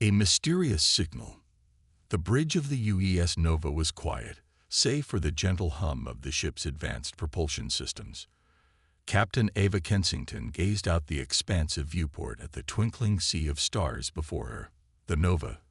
A mysterious signal. The bridge of the UES Nova was quiet, save for the gentle hum of the ship's advanced propulsion systems. Captain Ava Kensington gazed out the expansive viewport at the twinkling sea of stars before her. The Nova,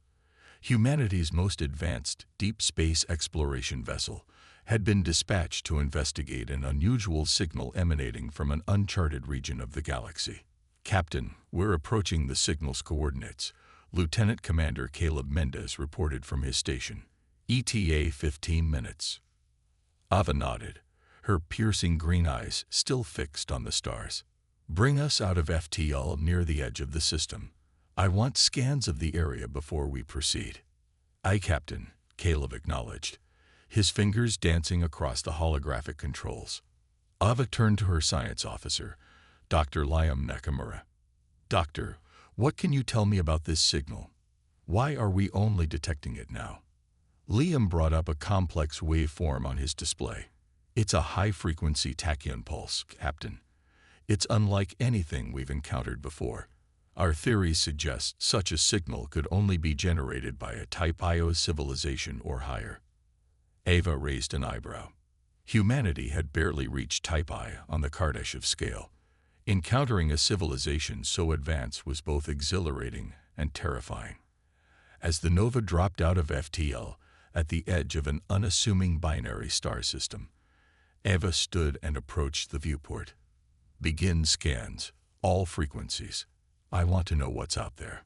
humanity's most advanced deep space exploration vessel, had been dispatched to investigate an unusual signal emanating from an uncharted region of the galaxy. "Captain, we're approaching the signal's coordinates," Lieutenant Commander Caleb Mendez reported from his station. ETA 15 minutes. Ava nodded, her piercing green eyes still fixed on the stars. "Bring us out of FTL near the edge of the system. I want scans of the area before we proceed." "Aye, Captain," Caleb acknowledged, his fingers dancing across the holographic controls. Ava turned to her science officer, Dr. Liam Nakamura. "Doctor, what can you tell me about this signal? Why are we only detecting it now?" Liam brought up a complex waveform on his display. "It's a high-frequency tachyon pulse, Captain. It's unlike anything we've encountered before. Our theories suggest such a signal could only be generated by a Type Io civilization or higher." Ava raised an eyebrow. Humanity had barely reached Type I on the Kardashev scale. Encountering a civilization so advanced was both exhilarating and terrifying. As the Nova dropped out of FTL at the edge of an unassuming binary star system, Ava stood and approached the viewport. "Begin scans, all frequencies. I want to know what's out there."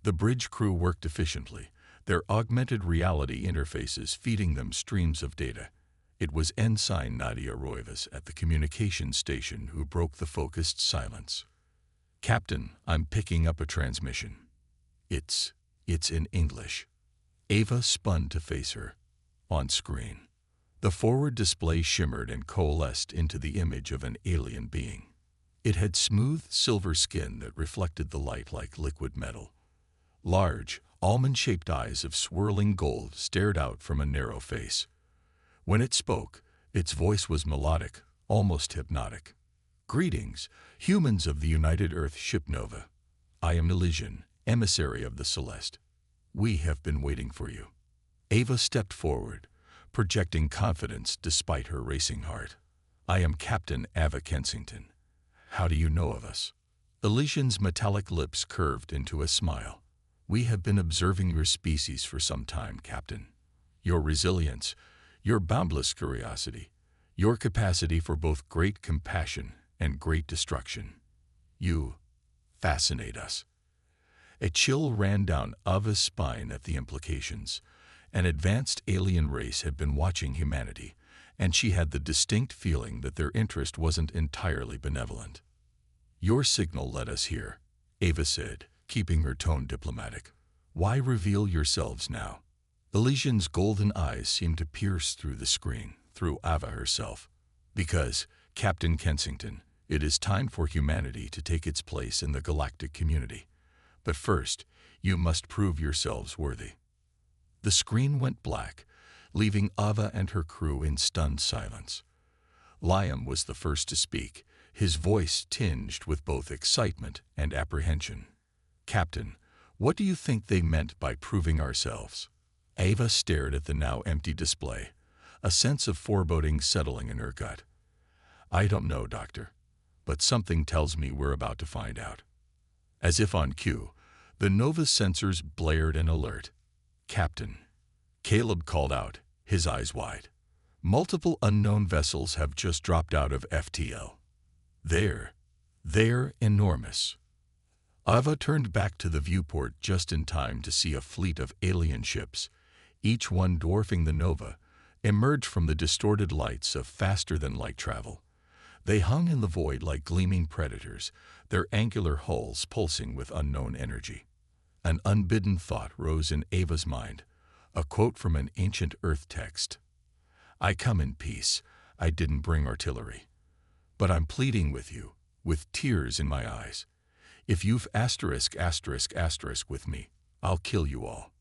The bridge crew worked efficiently, their augmented reality interfaces feeding them streams of data. It was Ensign Nadia Roivas at the communications station who broke the focused silence. "Captain, I'm picking up a transmission. It's in English." Ava spun to face her. On screen, the forward display shimmered and coalesced into the image of an alien being. It had smooth silver skin that reflected the light like liquid metal. Large, almond-shaped eyes of swirling gold stared out from a narrow face. When it spoke, its voice was melodic, almost hypnotic. "Greetings, humans of the United Earth Ship Nova. I am Elysian, emissary of the Celeste. We have been waiting for you." Ava stepped forward, projecting confidence despite her racing heart. "I am Captain Ava Kensington. How do you know of us?" Elysian's metallic lips curved into a smile. "We have been observing your species for some time, Captain. Your resilience, your boundless curiosity, your capacity for both great compassion and great destruction. You fascinate us." A chill ran down Ava's spine at the implications. An advanced alien race had been watching humanity, and she had the distinct feeling that their interest wasn't entirely benevolent. "Your signal led us here," Ava said, keeping her tone diplomatic. "Why reveal yourselves now?" Elysian's golden eyes seemed to pierce through the screen, through Ava herself. "Because, Captain Kensington, it is time for humanity to take its place in the galactic community. But first, you must prove yourselves worthy." The screen went black, leaving Ava and her crew in stunned silence. Liam was the first to speak, his voice tinged with both excitement and apprehension. "Captain, what do you think they meant by proving ourselves?" Ava stared at the now empty display, a sense of foreboding settling in her gut. "I don't know, Doctor, but something tells me we're about to find out." As if on cue, the Nova's sensors blared an alert. "Captain," Caleb called out, his eyes wide. "Multiple unknown vessels have just dropped out of FTL. They're enormous." Ava turned back to the viewport just in time to see a fleet of alien ships, each one dwarfing the Nova, emerge from the distorted lights of faster-than-light travel. They hung in the void like gleaming predators, their angular hulls pulsing with unknown energy. An unbidden thought rose in Ava's mind, a quote from an ancient Earth text. "I come in peace, I didn't bring artillery. But I'm pleading with you, with tears in my eyes. If you've asterisk with me, I'll kill you all."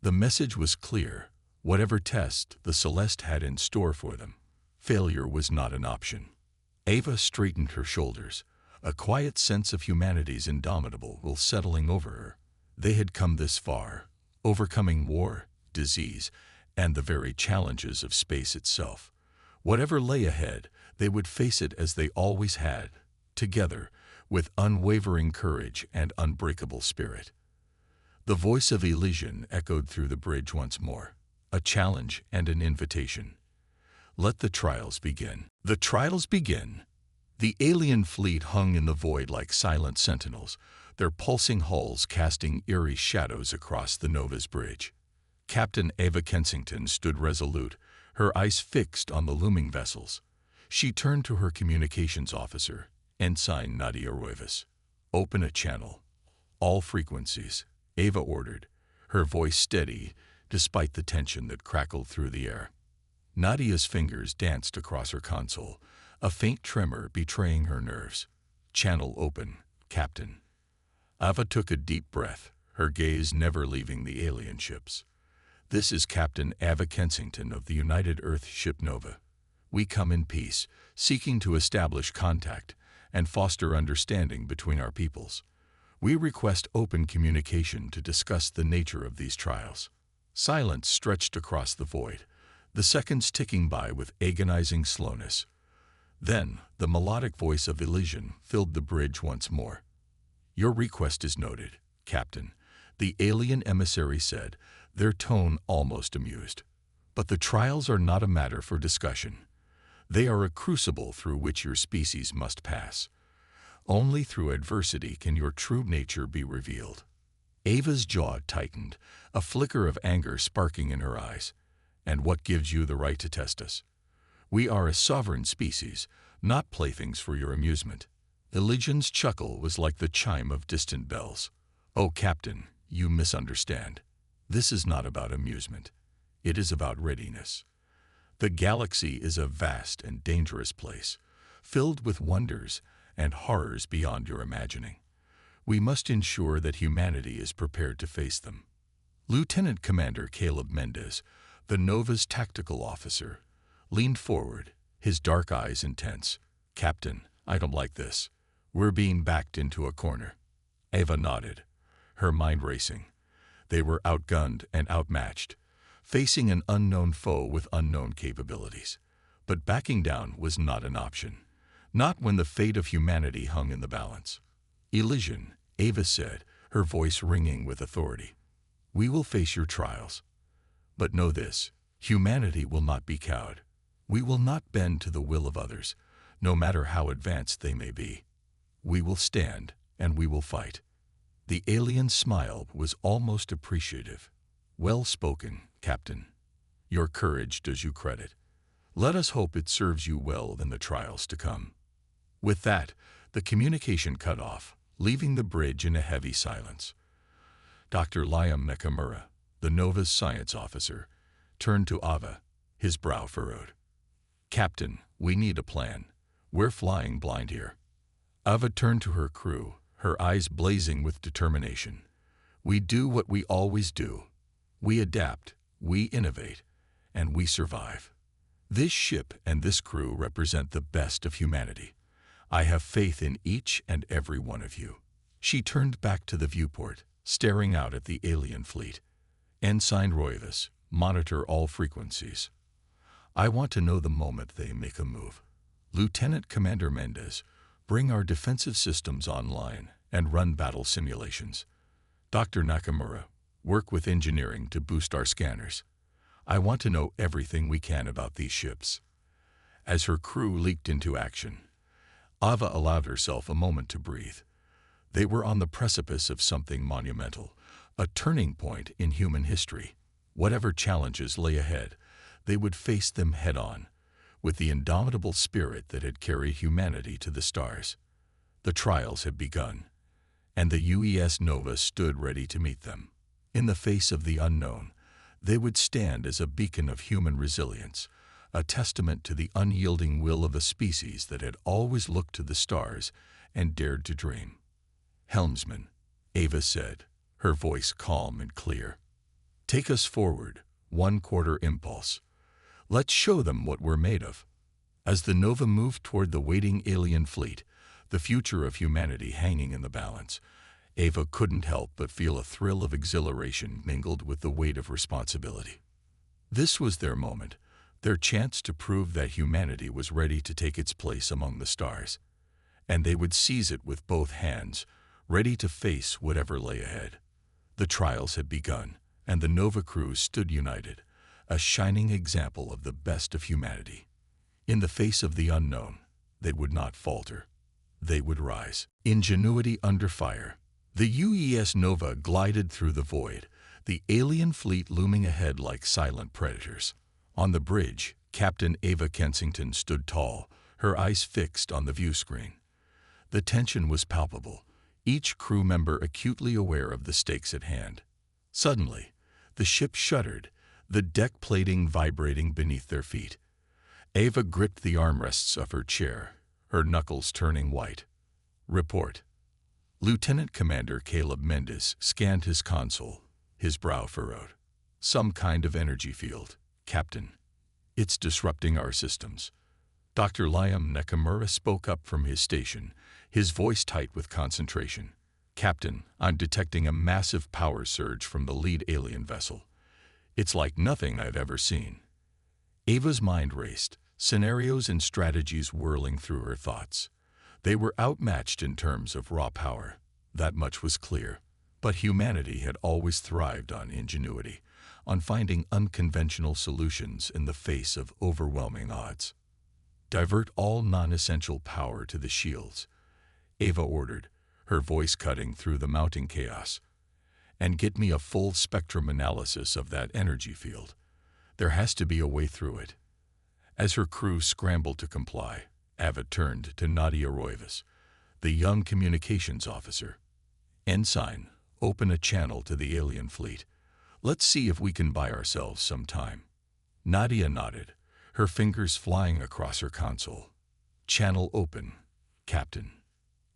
The message was clear. Whatever test the Celeste had in store for them, failure was not an option. Ava straightened her shoulders, a quiet sense of humanity's indomitable will settling over her. They had come this far, overcoming war, disease, and the very challenges of space itself. Whatever lay ahead, they would face it as they always had, together, with unwavering courage and unbreakable spirit. The voice of Elysian echoed through the bridge once more, a challenge and an invitation. Let the trials begin. The trials begin. The alien fleet hung in the void like silent sentinels, their pulsing hulls casting eerie shadows across the Nova's bridge. Captain Ava Kensington stood resolute, her eyes fixed on the looming vessels. She turned to her communications officer, Ensign Nadia Roivas. "Open a channel. All frequencies," Ava ordered, her voice steady despite the tension that crackled through the air. Nadia's fingers danced across her console, a faint tremor betraying her nerves. "Channel open, Captain." Ava took a deep breath, her gaze never leaving the alien ships. "This is Captain Ava Kensington of the United Earth ship Nova. We come in peace, seeking to establish contact and foster understanding between our peoples. We request open communication to discuss the nature of these trials." Silence stretched across the void, the seconds ticking by with agonizing slowness. Then, the melodic voice of Elysian filled the bridge once more. "Your request is noted, Captain," the alien emissary said, their tone almost amused. "But the trials are not a matter for discussion. They are a crucible through which your species must pass. Only through adversity can your true nature be revealed." Ava's jaw tightened, a flicker of anger sparking in her eyes. "And what gives you the right to test us? We are a sovereign species, not playthings for your amusement." Elysian's chuckle was like the chime of distant bells. "Oh, Captain, you misunderstand. This is not about amusement. It is about readiness. The galaxy is a vast and dangerous place, filled with wonders and horrors beyond your imagining. We must ensure that humanity is prepared to face them." Lieutenant Commander Caleb Mendez, the Nova's tactical officer, leaned forward, his dark eyes intense. "Captain, I don't like this. We're being backed into a corner." Ava nodded, her mind racing. They were outgunned and outmatched, facing an unknown foe with unknown capabilities. But backing down was not an option, not when the fate of humanity hung in the balance. "Elysian," Ava said, her voice ringing with authority, "we will face your trials. But know this, humanity will not be cowed. We will not bend to the will of others, no matter how advanced they may be. We will stand, and we will fight." The alien's smile was almost appreciative. "Well spoken, Captain. Your courage does you credit. Let us hope it serves you well in the trials to come." With that, the communication cut off, leaving the bridge in a heavy silence. Dr. Liam Nakamura, the Nova's science officer, turned to Ava, his brow furrowed. "Captain, we need a plan. We're flying blind here." Ava turned to her crew, her eyes blazing with determination. "We do what we always do. We adapt, we innovate, and we survive. This ship and this crew represent the best of humanity. I have faith in each and every one of you." She turned back to the viewport, staring out at the alien fleet. "Ensign Roivas, monitor all frequencies. I want to know the moment they make a move. Lieutenant Commander Mendez, bring our defensive systems online and run battle simulations. Dr. Nakamura, work with engineering to boost our scanners. I want to know everything we can about these ships." As her crew leaped into action, Ava allowed herself a moment to breathe. They were on the precipice of something monumental, a turning point in human history. Whatever challenges lay ahead, they would face them head-on, with the indomitable spirit that had carried humanity to the stars. The trials had begun, and the UES Nova stood ready to meet them. In the face of the unknown, they would stand as a beacon of human resilience, a testament to the unyielding will of a species that had always looked to the stars and dared to dream. "Helmsman," Ava said, her voice calm and clear. "Take us forward, 1/4 impulse. Let's show them what we're made of." As the Nova moved toward the waiting alien fleet, the future of humanity hanging in the balance, Ava couldn't help but feel a thrill of exhilaration mingled with the weight of responsibility. This was their moment, their chance to prove that humanity was ready to take its place among the stars. And they would seize it with both hands, ready to face whatever lay ahead. The trials had begun, and the Nova crew stood united, a shining example of the best of humanity. In the face of the unknown, they would not falter. They would rise. Ingenuity under fire. The UES Nova glided through the void, the alien fleet looming ahead like silent predators. On the bridge, Captain Ava Kensington stood tall, her eyes fixed on the view screen. The tension was palpable, each crew member acutely aware of the stakes at hand. Suddenly, the ship shuddered, the deck plating vibrating beneath their feet. Ava gripped the armrests of her chair, her knuckles turning white. Report. Lieutenant Commander Caleb Mendes scanned his console, his brow furrowed. Some kind of energy field, Captain. It's disrupting our systems. Dr. Liam Nakamura spoke up from his station, his voice tight with concentration. Captain, I'm detecting a massive power surge from the lead alien vessel. It's like nothing I've ever seen. Ava's mind raced, scenarios and strategies whirling through her thoughts. They were outmatched in terms of raw power. That much was clear. But humanity had always thrived on ingenuity, on finding unconventional solutions in the face of overwhelming odds. Divert all non-essential power to the shields, Ava ordered, her voice cutting through the mounting chaos. And get me a full spectrum analysis of that energy field. There has to be a way through it. As her crew scrambled to comply, Ava turned to Nadia Roivas, the young communications officer. Ensign, open a channel to the alien fleet. Let's see if we can buy ourselves some time. Nadia nodded, her fingers flying across her console. Channel open, Captain.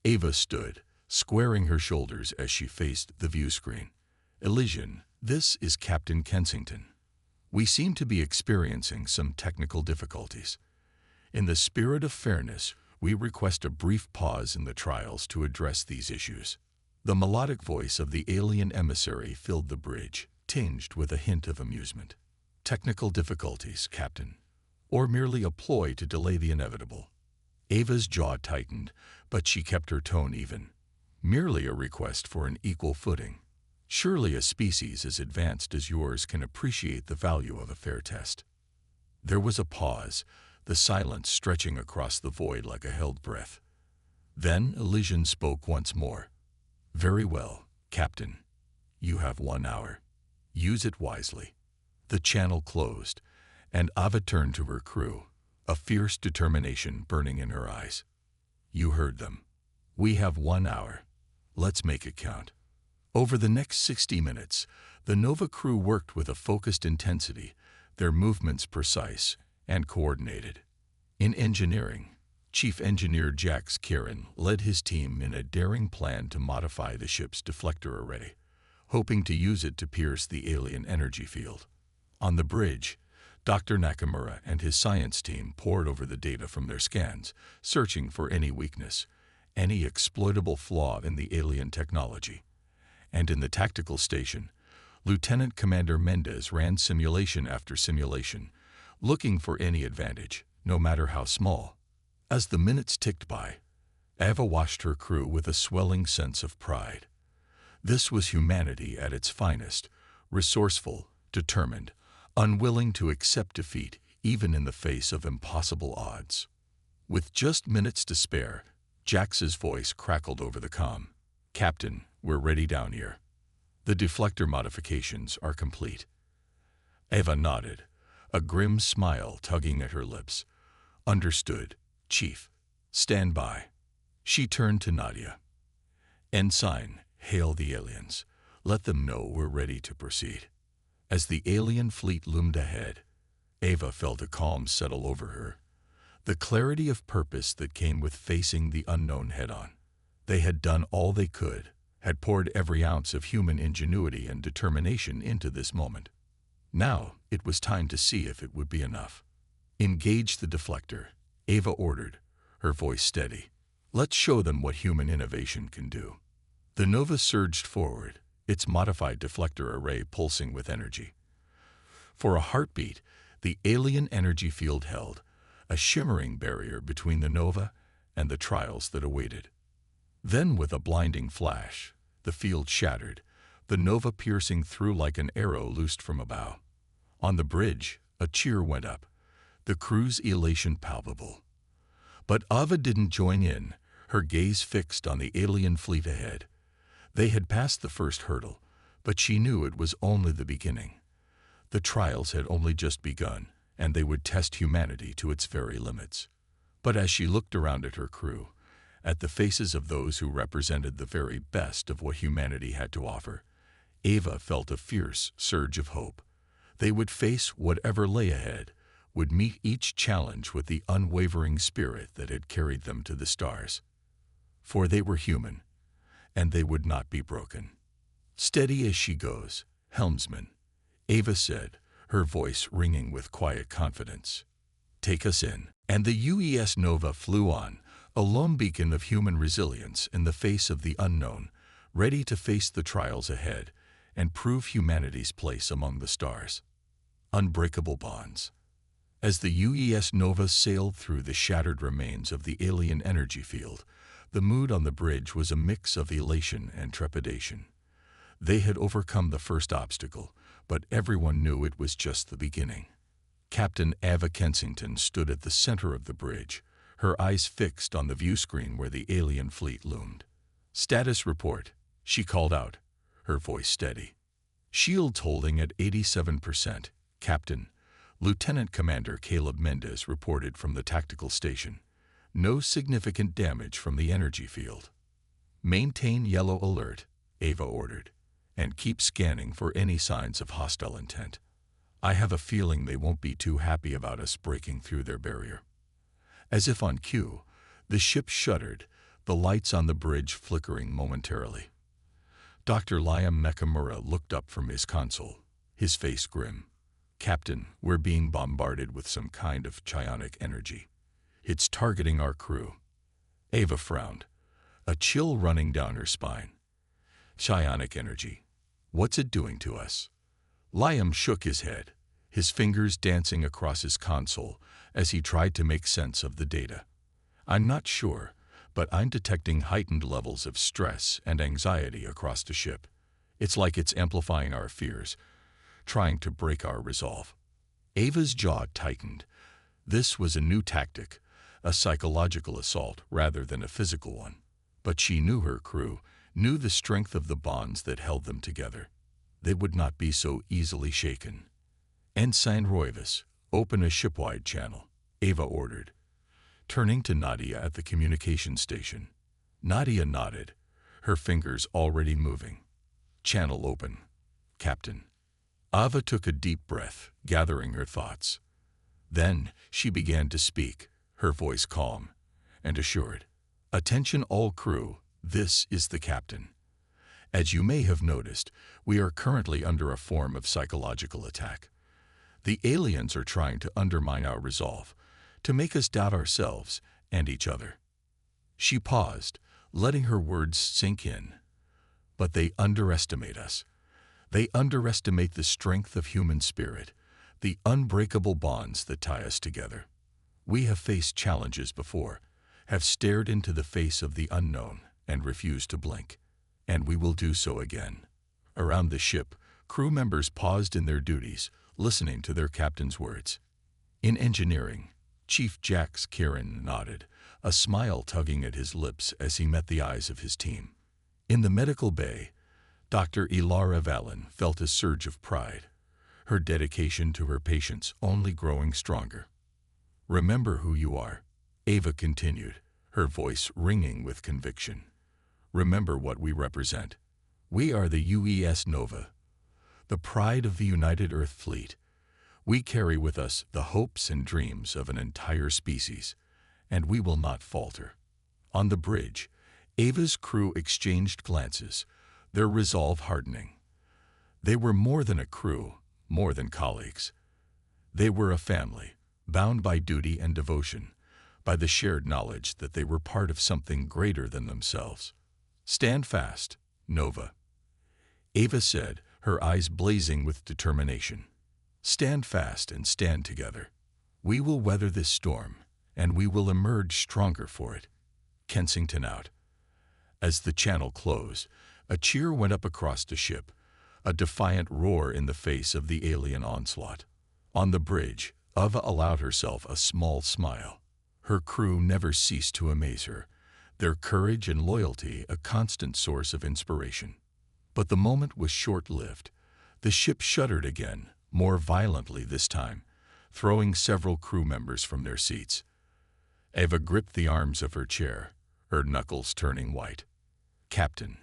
Ava stood, squaring her shoulders as she faced the view screen. Elysian, this is Captain Kensington. We seem to be experiencing some technical difficulties. In the spirit of fairness, we request a brief pause in the trials to address these issues. The melodic voice of the alien emissary filled the bridge, tinged with a hint of amusement. Technical difficulties, Captain. Or merely a ploy to delay the inevitable. Ava's jaw tightened, but she kept her tone even. Merely a request for an equal footing. Surely a species as advanced as yours can appreciate the value of a fair test. There was a pause, the silence stretching across the void like a held breath. Then Elysian spoke once more. Very well, Captain. You have 1 hour. Use it wisely. The channel closed, and Ava turned to her crew, a fierce determination burning in her eyes. You heard them. We have 1 hour. Let's make it count. Over the next 60 minutes, the Nova crew worked with a focused intensity, their movements precise and coordinated. In engineering, Chief Engineer Jax Kieran led his team in a daring plan to modify the ship's deflector array, hoping to use it to pierce the alien energy field. On the bridge, Dr. Nakamura and his science team pored over the data from their scans, searching for any weakness, any exploitable flaw in the alien technology. And in the tactical station, Lieutenant Commander Mendes ran simulation after simulation, looking for any advantage, no matter how small. As the minutes ticked by, Ava watched her crew with a swelling sense of pride. This was humanity at its finest, resourceful, determined, unwilling to accept defeat even in the face of impossible odds. With just minutes to spare, Jax's voice crackled over the comm. Captain, we're ready down here. The deflector modifications are complete. Ava nodded, a grim smile tugging at her lips. Understood, Chief. Stand by. She turned to Nadia. Ensign, hail the aliens. Let them know we're ready to proceed. As the alien fleet loomed ahead, Ava felt a calm settle over her. The clarity of purpose that came with facing the unknown head-on. They had done all they could, had poured every ounce of human ingenuity and determination into this moment. Now, it was time to see if it would be enough. Engage the deflector, Ava ordered, her voice steady. Let's show them what human innovation can do. The Nova surged forward, its modified deflector array pulsing with energy. For a heartbeat, the alien energy field held, a shimmering barrier between the Nova and the trials that awaited. Then, with a blinding flash, the field shattered, the Nova piercing through like an arrow loosed from a bow. On the bridge, a cheer went up, the crew's elation palpable. But Ava didn't join in, her gaze fixed on the alien fleet ahead. They had passed the first hurdle, but she knew it was only the beginning. The trials had only just begun, and they would test humanity to its very limits. But as she looked around at her crew, at the faces of those who represented the very best of what humanity had to offer, Ava felt a fierce surge of hope. They would face whatever lay ahead, would meet each challenge with the unwavering spirit that had carried them to the stars. For they were human, and they would not be broken. "Steady as she goes, helmsman," Ava said, her voice ringing with quiet confidence. "Take us in." And the UES Nova flew on, a lone beacon of human resilience in the face of the unknown, ready to face the trials ahead and prove humanity's place among the stars. Unbreakable bonds. As the UES Nova sailed through the shattered remains of the alien energy field, the mood on the bridge was a mix of elation and trepidation. They had overcome the first obstacle, but everyone knew it was just the beginning. Captain Ava Kensington stood at the center of the bridge, her eyes fixed on the view screen where the alien fleet loomed. "Status report," she called out, her voice steady. "Shields holding at 87%, Captain," Lieutenant Commander Caleb Mendez reported from the tactical station. "No significant damage from the energy field." "Maintain yellow alert," Ava ordered, "and keep scanning for any signs of hostile intent. I have a feeling they won't be too happy about us breaking through their barrier." As if on cue, the ship shuddered, the lights on the bridge flickering momentarily. Dr. Liam Nakamura looked up from his console, his face grim. "Captain, we're being bombarded with some kind of psionic energy. It's targeting our crew." Ava frowned, a chill running down her spine. "Psionic energy? What's it doing to us?" Liam shook his head, his fingers dancing across his console as he tried to make sense of the data. "I'm not sure, but I'm detecting heightened levels of stress and anxiety across the ship. It's like it's amplifying our fears, trying to break our resolve." Ava's jaw tightened. This was a new tactic, a psychological assault rather than a physical one. But she knew her crew, knew the strength of the bonds that held them together. They would not be so easily shaken. "Ensign Roivas, open a shipwide channel," Ava ordered, turning to Nadia at the communication station. Nadia nodded, her fingers already moving. "Channel open, Captain." Ava took a deep breath, gathering her thoughts. Then she began to speak, her voice calm and assured. "Attention all crew, this is the captain. As you may have noticed, we are currently under a form of psychological attack. The aliens are trying to undermine our resolve, to make us doubt ourselves and each other." She paused, letting her words sink in. "But they underestimate us. They underestimate the strength of human spirit, the unbreakable bonds that tie us together. We have faced challenges before, have stared into the face of the unknown and refused to blink. And we will do so again." Around the ship, crew members paused in their duties, listening to their captain's words. In engineering, Chief Jax Kieran nodded, a smile tugging at his lips as he met the eyes of his team. In the medical bay, Dr. Ilara Vallon felt a surge of pride, her dedication to her patients only growing stronger. "Remember who you are," Ava continued, her voice ringing with conviction. "Remember what we represent. We are the UES Nova, the pride of the United Earth Fleet. We carry with us the hopes and dreams of an entire species, and we will not falter." On the bridge, Ava's crew exchanged glances, their resolve hardening. They were more than a crew, more than colleagues. They were a family, bound by duty and devotion, by the shared knowledge that they were part of something greater than themselves. "Stand fast," Nova. Ava said, her eyes blazing with determination. Stand fast and stand together. We will weather this storm, and we will emerge stronger for it. Kensington out. As the channel closed, a cheer went up across the ship, a defiant roar in the face of the alien onslaught. On the bridge, Ava allowed herself a small smile. Her crew never ceased to amaze her, their courage and loyalty a constant source of inspiration. But the moment was short-lived. The ship shuddered again, more violently this time, throwing several crew members from their seats. Ava gripped the arms of her chair, her knuckles turning white. "Captain,"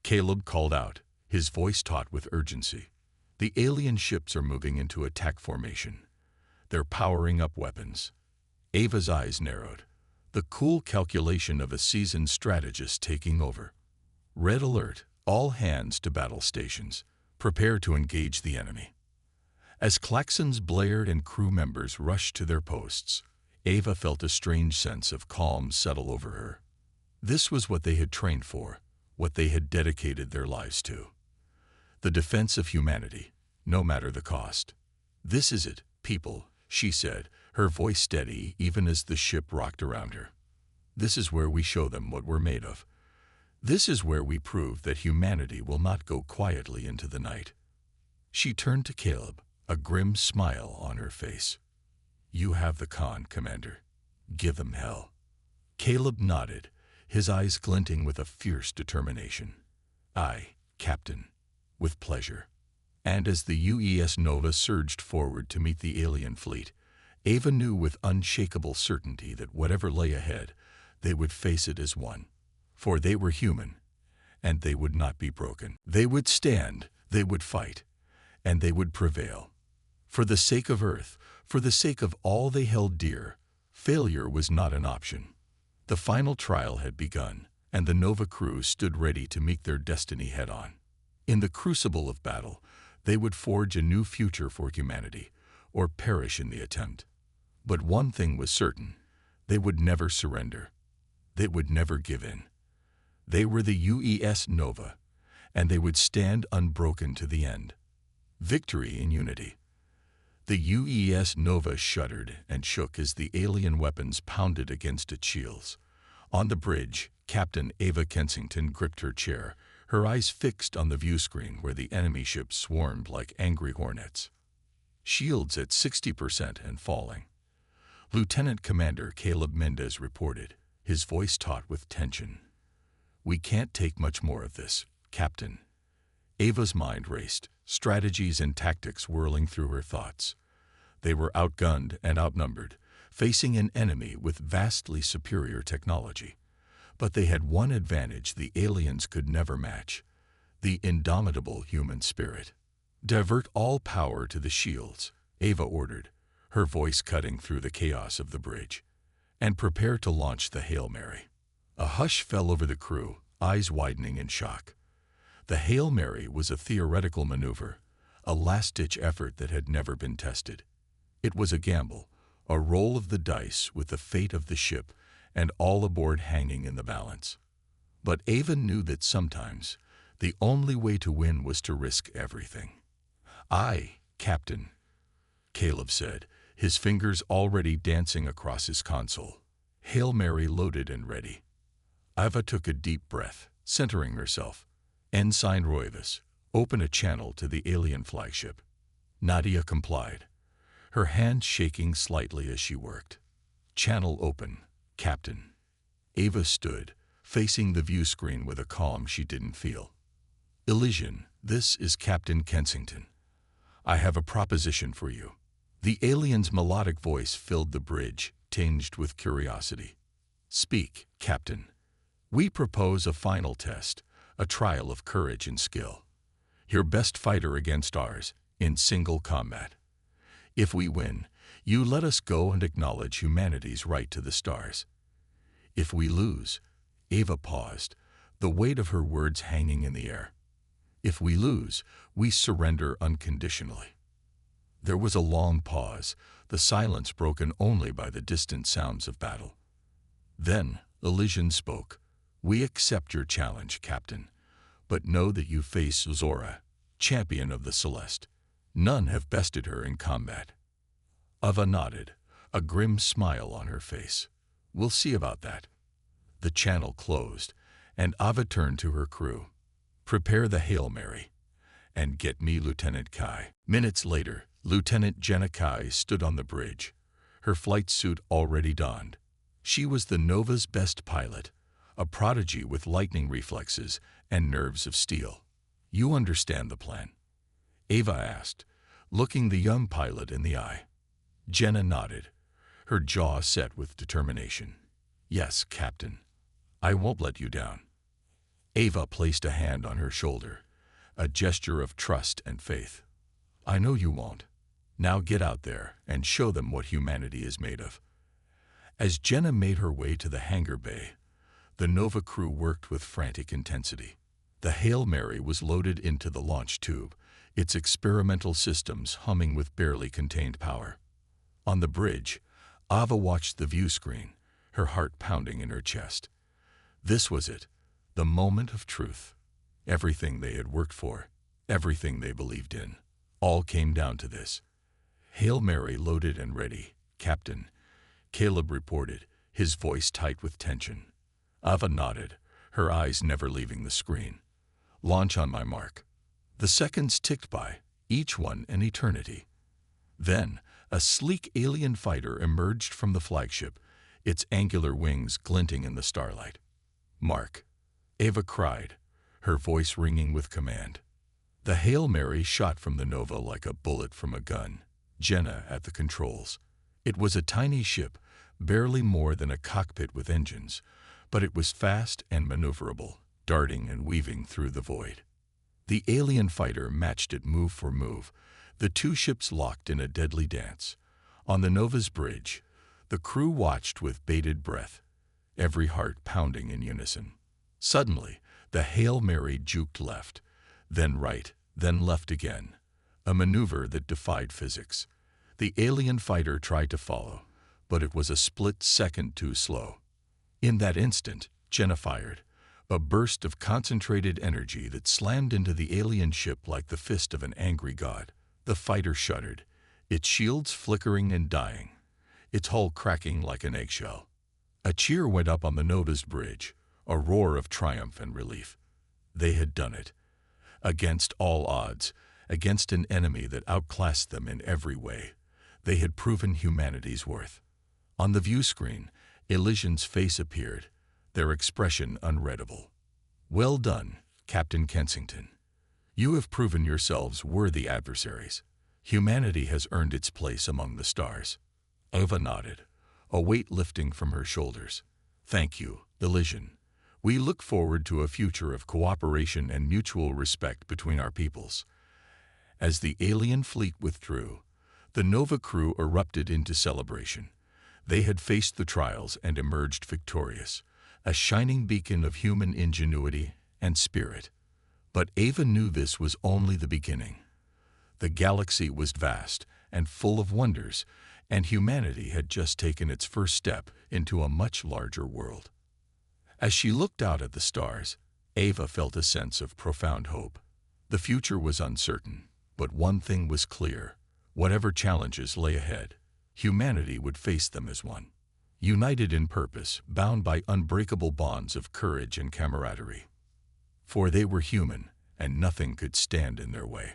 Caleb called out, his voice taut with urgency. "The alien ships are moving into attack formation. They're powering up weapons." Ava's eyes narrowed, the cool calculation of a seasoned strategist taking over. "Red alert, all hands to battle stations. Prepare to engage the enemy." As klaxons blared and crew members rushed to their posts, Ava felt a strange sense of calm settle over her. This was what they had trained for, what they had dedicated their lives to. The defense of humanity, no matter the cost. "This is it, people," she said, her voice steady even as the ship rocked around her. "This is where we show them what we're made of. This is where we prove that humanity will not go quietly into the night." She turned to Caleb, a grim smile on her face. "You have the con, Commander. Give them hell." Caleb nodded, his eyes glinting with a fierce determination. "Aye, Captain, with pleasure." And as the UES Nova surged forward to meet the alien fleet, Ava knew with unshakable certainty that whatever lay ahead, they would face it as one. For they were human, and they would not be broken. They would stand, they would fight, and they would prevail. For the sake of Earth, for the sake of all they held dear, failure was not an option. The final trial had begun, and the Nova crew stood ready to meet their destiny head-on. In the crucible of battle, they would forge a new future for humanity, or perish in the attempt. But one thing was certain: they would never surrender. They would never give in. They were the UES Nova, and they would stand unbroken to the end. Victory in unity. The UES Nova shuddered and shook as the alien weapons pounded against its shields. On the bridge, Captain Ava Kensington gripped her chair, her eyes fixed on the viewscreen where the enemy ships swarmed like angry hornets. "Shields at 60% and falling," Lieutenant Commander Caleb Mendez reported, his voice taut with tension. "We can't take much more of this, Captain." Ava's mind raced, strategies and tactics whirling through her thoughts. They were outgunned and outnumbered, facing an enemy with vastly superior technology. But they had one advantage the aliens could never match: the indomitable human spirit. "Divert all power to the shields," Ava ordered, her voice cutting through the chaos of the bridge. "And prepare to launch the Hail Mary." A hush fell over the crew, eyes widening in shock. The Hail Mary was a theoretical maneuver, a last-ditch effort that had never been tested. It was a gamble, a roll of the dice with the fate of the ship and all aboard hanging in the balance. But Ava knew that sometimes the only way to win was to risk everything. "Aye, Captain," Caleb said, his fingers already dancing across his console. Hail Mary loaded and ready. Ava took a deep breath, centering herself. "Ensign Roivas, open a channel to the alien flagship." Nadia complied, her hand shaking slightly as she worked. "Channel open, Captain." Ava stood, facing the view screen with a calm she didn't feel. "Elysian, this is Captain Kensington. I have a proposition for you." The alien's melodic voice filled the bridge, tinged with curiosity. "Speak, Captain. We propose a final test, a trial of courage and skill. Your best fighter against ours, in single combat. If we win, you let us go and acknowledge humanity's right to the stars. If we lose," Ava paused, the weight of her words hanging in the air. "If we lose, we surrender unconditionally." There was a long pause, the silence broken only by the distant sounds of battle. Then Elysian spoke. "We accept your challenge, Captain. But know that you face Zora, champion of the Celeste. None have bested her in combat." Ava nodded, a grim smile on her face. "We'll see about that." The channel closed, and Ava turned to her crew. "Prepare the Hail Mary, and get me Lieutenant Kai." Minutes later, Lieutenant Jenna Kai stood on the bridge, her flight suit already donned. She was the Nova's best pilot, a prodigy with lightning reflexes and nerves of steel. "You understand the plan?" Ava asked, looking the young pilot in the eye. Jenna nodded, her jaw set with determination. "Yes, Captain. I won't let you down." Ava placed a hand on her shoulder, a gesture of trust and faith. "I know you won't. Now get out there and show them what humanity is made of." As Jenna made her way to the hangar bay, the Nova crew worked with frantic intensity. The Hail Mary was loaded into the launch tube, its experimental systems humming with barely contained power. On the bridge, Ava watched the view screen, her heart pounding in her chest. This was it, the moment of truth. Everything they had worked for, everything they believed in, all came down to this. "Hail Mary loaded and ready, Captain," Caleb reported, his voice tight with tension. Ava nodded, her eyes never leaving the screen. "Launch on my mark." The seconds ticked by, each one an eternity. Then, a sleek alien fighter emerged from the flagship, its angular wings glinting in the starlight. "Mark," Ava cried, her voice ringing with command. The Hail Mary shot from the Nova like a bullet from a gun, Jenna at the controls. It was a tiny ship, barely more than a cockpit with engines, but it was fast and maneuverable, darting and weaving through the void. The alien fighter matched it move for move, the two ships locked in a deadly dance. On the Nova's bridge, the crew watched with bated breath, every heart pounding in unison. Suddenly, the Hail Mary juked left, then right, then left again, a maneuver that defied physics. The alien fighter tried to follow, but it was a split second too slow. In that instant, Jenna fired, a burst of concentrated energy that slammed into the alien ship like the fist of an angry god. The fighter shuddered, its shields flickering and dying, its hull cracking like an eggshell. A cheer went up on the Nova's bridge, a roar of triumph and relief. They had done it. Against all odds, against an enemy that outclassed them in every way, they had proven humanity's worth. On the view screen, Elysian's face appeared, their expression unreadable. "Well done, Captain Kensington. You have proven yourselves worthy adversaries. Humanity has earned its place among the stars." Ava nodded, a weight lifting from her shoulders. "Thank you, Elysian. We look forward to a future of cooperation and mutual respect between our peoples." As the alien fleet withdrew, the Nova crew erupted into celebration. They had faced the trials and emerged victorious, a shining beacon of human ingenuity and spirit. But Ava knew this was only the beginning. The galaxy was vast and full of wonders, and humanity had just taken its first step into a much larger world. As she looked out at the stars, Ava felt a sense of profound hope. The future was uncertain, but one thing was clear: whatever challenges lay ahead, humanity would face them as one. United in purpose, bound by unbreakable bonds of courage and camaraderie. For they were human, and nothing could stand in their way.